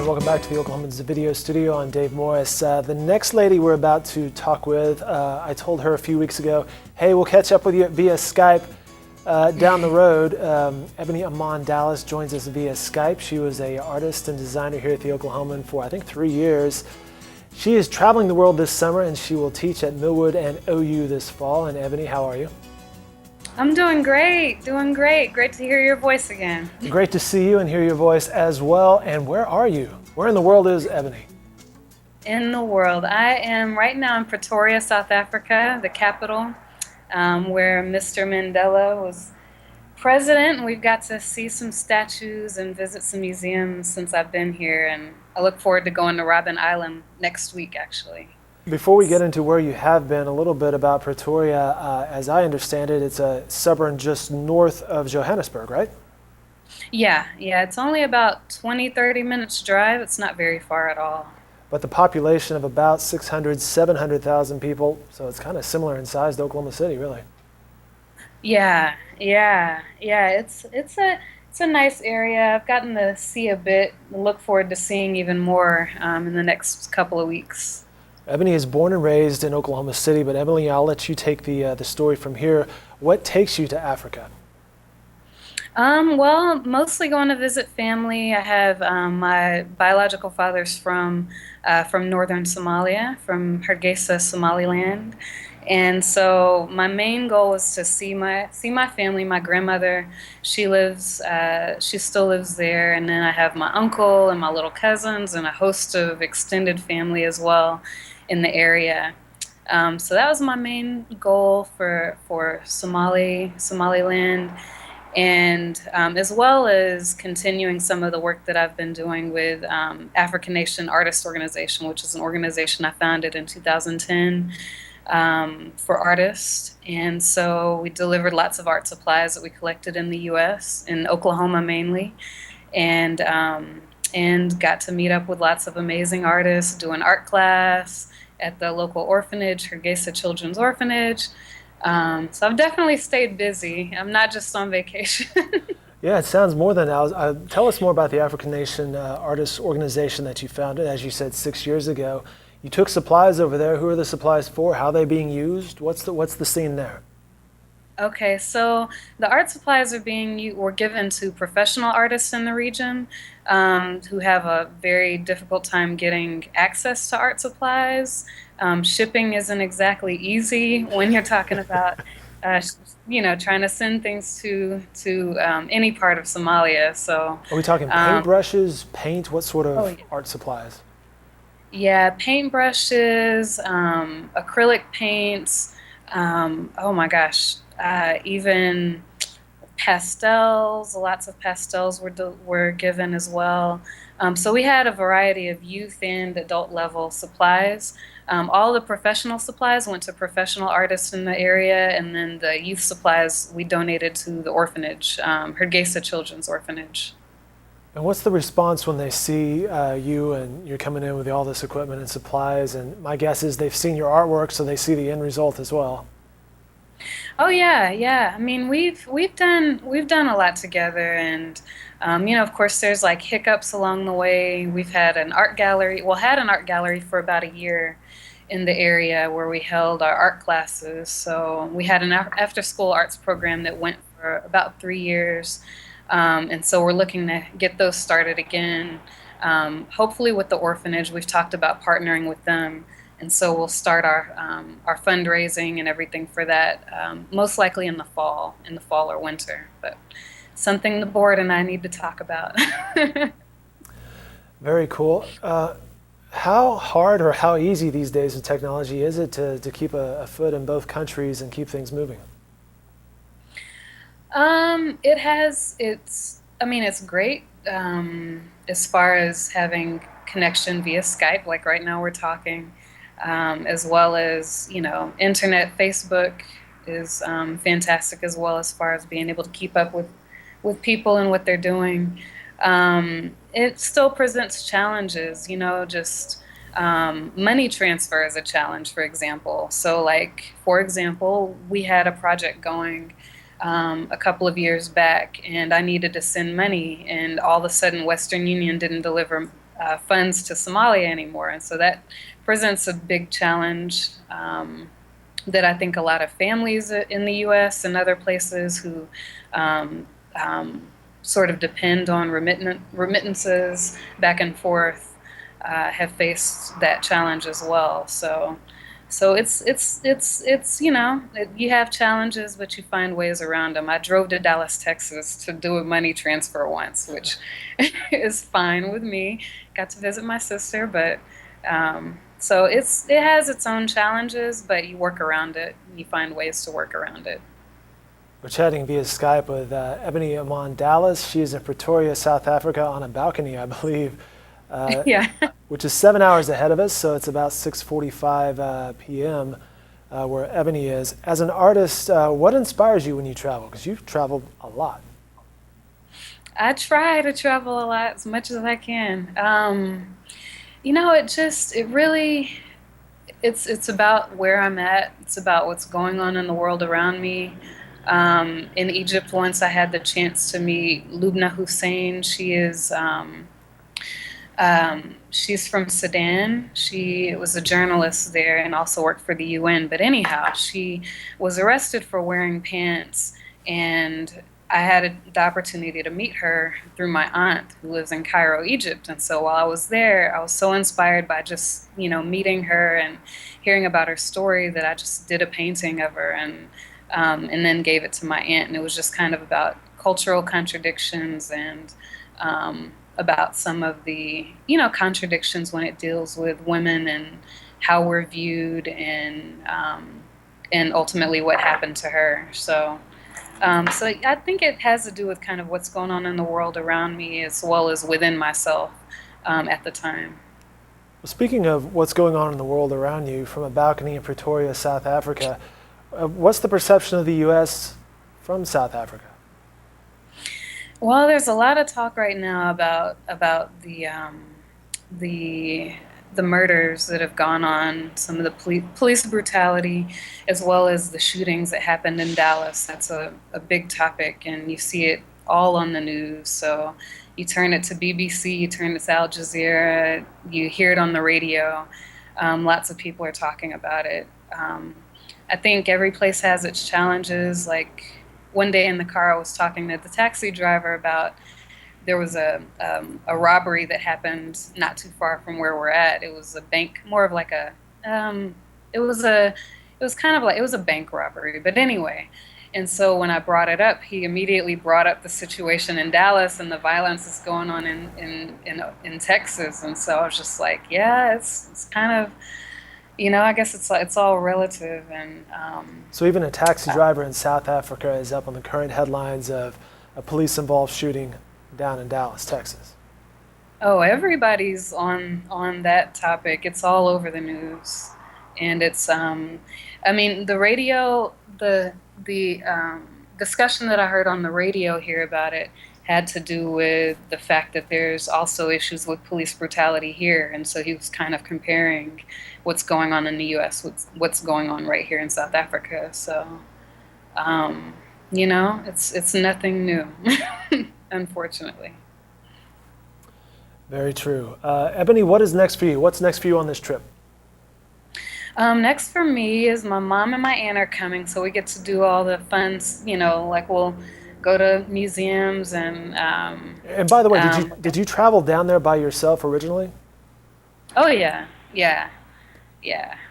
and welcome back to the Oklahoman's Video Studio. I'm Dave Morris. The next lady we're about to talk with, I told her a few weeks ago, hey, we'll catch up with you via Skype down the road. Ebony Iman Dallas joins us via Skype. She was an artist and designer here at the Oklahoman for, I think, 3 years. She is traveling the world this summer, and she will teach at Millwood and OU this fall. And Ebony, how are you? I'm doing great, doing great. Great to hear your voice again. Great to see you and hear your voice as well. And where are you? Where in the world is Ebony? In the world. I am right now in Pretoria, South Africa, the capital, where Mr. Mandela was president. We've got to see some statues and visit some museums since I've been here, and I look forward to going to Robben Island next week, actually. Before we get into where you have been, a little bit about Pretoria. As I understand it, it's a suburb just north of Johannesburg, right? Yeah, it's only about 30 minutes drive. It's not very far at all. But the population of about 600, 700,000 people, so it's kind of similar in size to Oklahoma City, really. Yeah. It's a nice area. I've gotten to see a bit. Look forward to seeing even more in the next couple of weeks. Ebony is born and raised in Oklahoma City, but Ebony, I'll let you take the story from here. What takes you to Africa? Well, mostly going to visit family. I have my biological father's from northern Somalia, from Hargeisa, Somaliland, and so my main goal was to see my family. My grandmother, she still lives there, and then I have my uncle and my little cousins and a host of extended family as well in the area. So that was my main goal for Somaliland. And as well as continuing some of the work that I've been doing with African Nation Artist Organization, which is an organization I founded in 2010 for artists. And so we delivered lots of art supplies that we collected in the U.S., in Oklahoma mainly, and got to meet up with lots of amazing artists, do an art class at the local orphanage, Hargeisa Children's Orphanage. So I've definitely stayed busy. I'm not just on vacation. Yeah, it sounds more than that. Tell us more about the African Nation Artists Organization that you founded, as you said, 6 years ago. You took supplies over there. Who are the supplies for? How are they being used? What's the scene there? Okay, so the art supplies were given to professional artists in the region who have a very difficult time getting access to art supplies. Shipping isn't exactly easy when you're talking about, trying to send things to any part of Somalia. So are we talking paintbrushes, paint? What sort of art supplies? Yeah, paintbrushes, acrylic paints. Oh my gosh. Even pastels, lots of pastels were given as well. So we had a variety of youth and adult level supplies. All the professional supplies went to professional artists in the area, and then the youth supplies we donated to the orphanage, Hargeisa Children's Orphanage. And what's the response when they see you and you're coming in with all this equipment and supplies? And my guess is they've seen your artwork, so they see the end result as well. Oh yeah. I mean, we've done a lot together, and of course, there's like hiccups along the way. We've had an art gallery. Had an art gallery for about a year in the area where we held our art classes. So we had an after-school arts program that went for about 3 years, and so we're looking to get those started again. Hopefully, with the orphanage, we've talked about partnering with them. And so we'll start our fundraising and everything for that, most likely in the fall or winter. But something the board and I need to talk about. Very cool. How hard or how easy these days with technology is it to keep a foot in both countries and keep things moving? It's great as far as having connection via Skype, like right now we're talking. As well as, internet, Facebook is fantastic as well as far as being able to keep up with people and what they're doing. It still presents challenges, just money transfer is a challenge, for example. So for example, we had a project going a couple of years back, and I needed to send money, and all of a sudden Western Union didn't deliver funds to Somalia anymore, and so that presents a big challenge that I think a lot of families in the U.S. and other places who um, um, sort of depend on remittances back and forth have faced that challenge as well. So it's you have challenges, but you find ways around them. I drove to Dallas, Texas to do a money transfer once, which is fine with me. Got to visit my sister, but so it has its own challenges, but you work around it. You find ways to work around it. We're chatting via Skype with Ebony Iman Dallas. She is in Pretoria, South Africa, on a balcony, I believe, Yeah. which is 7 hours ahead of us. So it's about 6:45 p.m. Where Ebony is. As an artist, what inspires you when you travel? Because you've traveled a lot. I try to travel a lot as much as I can. It really, it's about where I'm at. It's about what's going on in the world around me. In Egypt, once I had the chance to meet Lubna Hussein. She's from Sudan. She was a journalist there and also worked for the UN. But anyhow, she was arrested for wearing pants, and I had the opportunity to meet her through my aunt who lives in Cairo, Egypt. And so while I was there, I was so inspired by just, meeting her and hearing about her story that I just did a painting of her and then gave it to my aunt. And it was just kind of about cultural contradictions and about some of the, contradictions when it deals with women and how we're viewed and ultimately what happened to her. So I think it has to do with kind of what's going on in the world around me as well as within myself at the time. Well, speaking of what's going on in the world around you, from a balcony in Pretoria, South Africa, what's the perception of the U.S. from South Africa? Well, there's a lot of talk right now about the murders that have gone on, some of the police brutality, as well as the shootings that happened in Dallas. That's a big topic, and you see it all on the news. So you turn it to BBC, you turn it to Al Jazeera, you hear it on the radio. Lots of people are talking about it. I think every place has its challenges. Like one day in the car, I was talking to the taxi driver about there was a robbery that happened not too far from where we're at. It was a bank, more of like it was a bank robbery. But anyway, and so when I brought it up, he immediately brought up the situation in Dallas and the violence that's going on in Texas. And so I was just like, yeah, it's kind of, I guess it's all relative. And so even a taxi driver in South Africa is up on the current headlines of a police-involved shooting down in Dallas, Texas. Oh, everybody's on that topic. It's all over the news, and it's the radio, the discussion that I heard on the radio here about it had to do with the fact that there's also issues with police brutality here, and so he was kind of comparing what's going on in the U.S. with what's going on right here in South Africa. So, it's nothing new. Unfortunately. Very true. Ebony, what is next for you? What's next for you on this trip? Next for me is my mom and my aunt are coming, so we get to do all the fun, like we'll go to museums and. And by the way, did you travel down there by yourself originally? Oh yeah.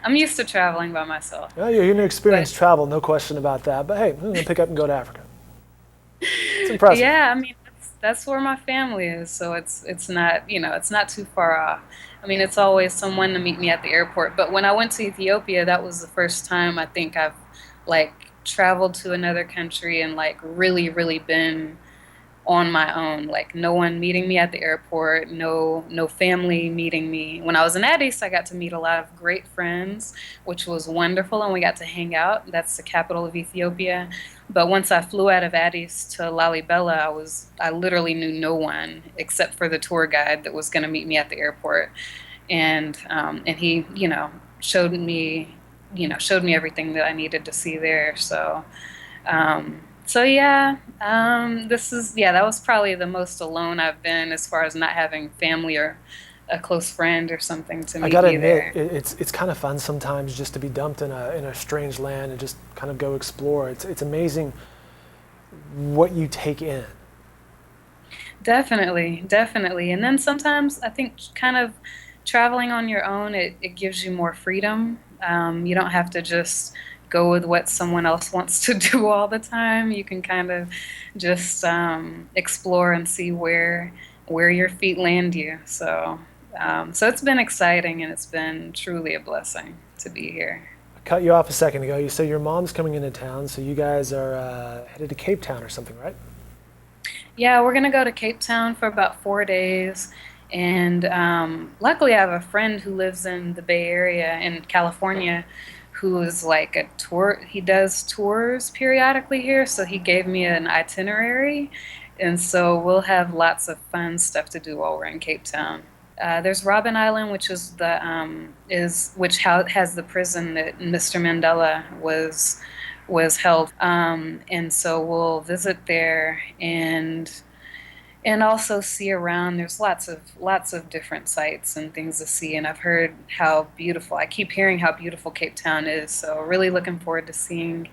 I'm used to traveling by myself. Yeah, you're an experienced travel, no question about that. But hey, I'm gonna pick up and go to Africa. It's impressive. Yeah, I mean that's where my family is, so it's not it's not too far off. I mean, it's always someone to meet me at the airport. But when I went to Ethiopia, that was the first time I think I've like traveled to another country and like really been on my own. Like no one meeting me at the airport, no family meeting me. When I was in Addis, I got to meet a lot of great friends, which was wonderful, and we got to hang out. That's the capital of Ethiopia. But once I flew out of Addis to Lalibela, I literally knew no one except for the tour guide that was going to meet me at the airport, and he showed me everything that I needed to see there. So. That was probably the most alone I've been as far as not having family or a close friend or something to I meet gotta me admit, there. it's kind of fun sometimes just to be dumped in a strange land and just kind of go explore. It's amazing what you take in. Definitely, definitely. And then sometimes I think kind of traveling on your own, it gives you more freedom. You don't have to just go with what someone else wants to do all the time. You can kind of just explore and see where your feet land you. So it's been exciting and it's been truly a blessing to be here. I cut you off a second ago. You say your mom's coming into town, so you guys are headed to Cape Town or something, right? Yeah, we're gonna go to Cape Town for about 4 days. And luckily, I have a friend who lives in the Bay Area in California who is like a tour. He does tours periodically here, so he gave me an itinerary. And so we'll have lots of fun stuff to do while we're in Cape Town. There's Robben Island, which is the has the prison that Mr. Mandela was held. And so we'll visit there and also see around. There's lots of different sights and things to see. And I've heard how beautiful. I keep hearing how beautiful Cape Town is. So really looking forward to seeing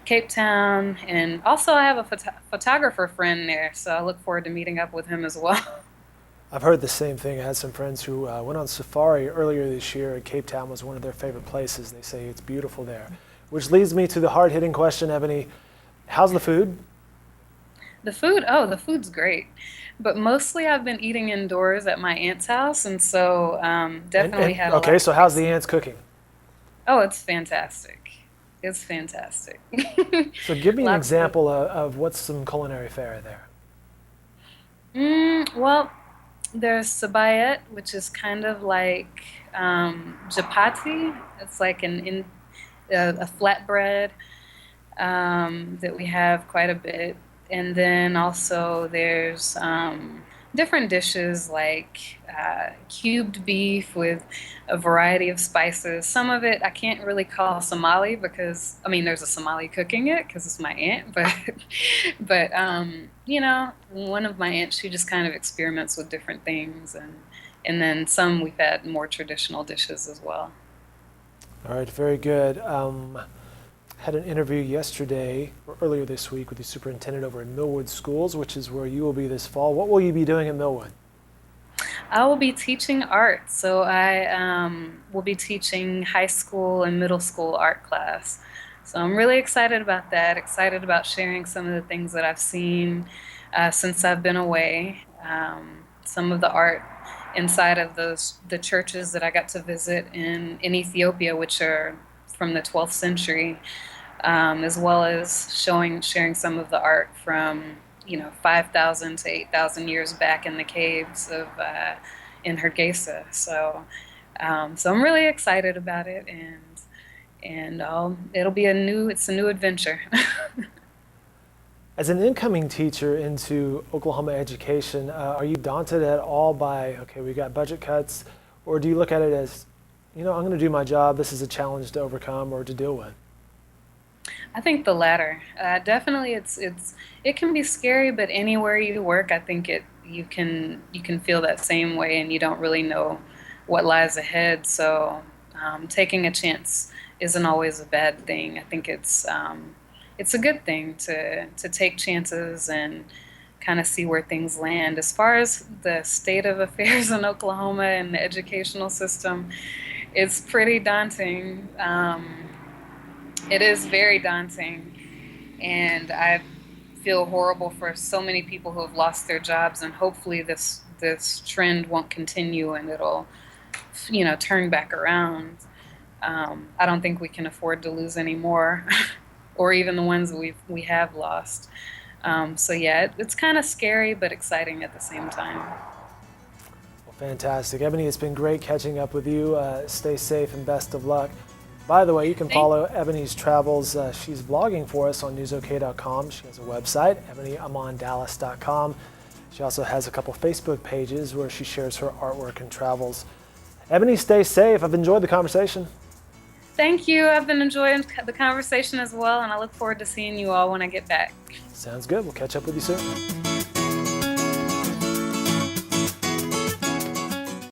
Cape Town. And also I have a photographer friend there, so I look forward to meeting up with him as well. I've heard the same thing. I had some friends who went on safari earlier this year, and Cape Town was one of their favorite places. They say it's beautiful there. Which leads me to the hard-hitting question, Ebony. How's the food? The food's great. But mostly I've been eating indoors at my aunt's house, and so definitely had a lot Okay, of so how's the ants cooking? Oh, it's fantastic. It's fantastic. So give me an Lots of, example of what's some culinary fare there. well, there's sabayet, which is kind of like chapati. It's like a flatbread that we have quite a bit. And then also there's different dishes like cubed beef with a variety of spices. Some of it I can't really call Somali because I mean there's a Somali cooking it because it's my aunt, but one of my aunts she just kind of experiments with different things and then some we've had more traditional dishes as well. All right, very good. Had an interview yesterday or earlier this week with the superintendent over at Millwood Schools, which is where you will be this fall. What will you be doing at Millwood? I will be teaching art, so I will be teaching high school and middle school art class. So I'm really excited about that, excited about sharing some of the things that I've seen since I've been away. Some of the art inside of the churches that I got to visit in Ethiopia, which are from the 12th century, as well as sharing some of the art from 5,000 to 8,000 years back in the caves of in Hargeisa. So I'm really excited about it, and it's a new adventure. As an incoming teacher into Oklahoma education, are you daunted at all by, okay, we got budget cuts, or do you look at it as, I'm going to do my job, this is a challenge to overcome or to deal with? I think the latter. Definitely, it can be scary, but anywhere you work, I think you can feel that same way, and you don't really know what lies ahead. So taking a chance isn't always a bad thing. I think it's a good thing to take chances and kind of see where things land. As far as the state of affairs in Oklahoma and the educational system, it's pretty daunting. It is very daunting, and I feel horrible for so many people who have lost their jobs. And hopefully, this trend won't continue, and it'll, turn back around. I don't think we can afford to lose any more, or even the ones that we have lost. So yeah, it's kind of scary but exciting at the same time. Well, fantastic. Ebony, it's been great catching up with you. Stay safe and best of luck. By the way, you can follow Ebony's travels. She's blogging for us on newsok.com. She has a website, ebonyiman.dallas.com. She also has a couple Facebook pages where she shares her artwork and travels. Ebony, stay safe. I've enjoyed the conversation. Thank you. I've been enjoying the conversation as well, and I look forward to seeing you all when I get back. Sounds good. We'll catch up with you soon.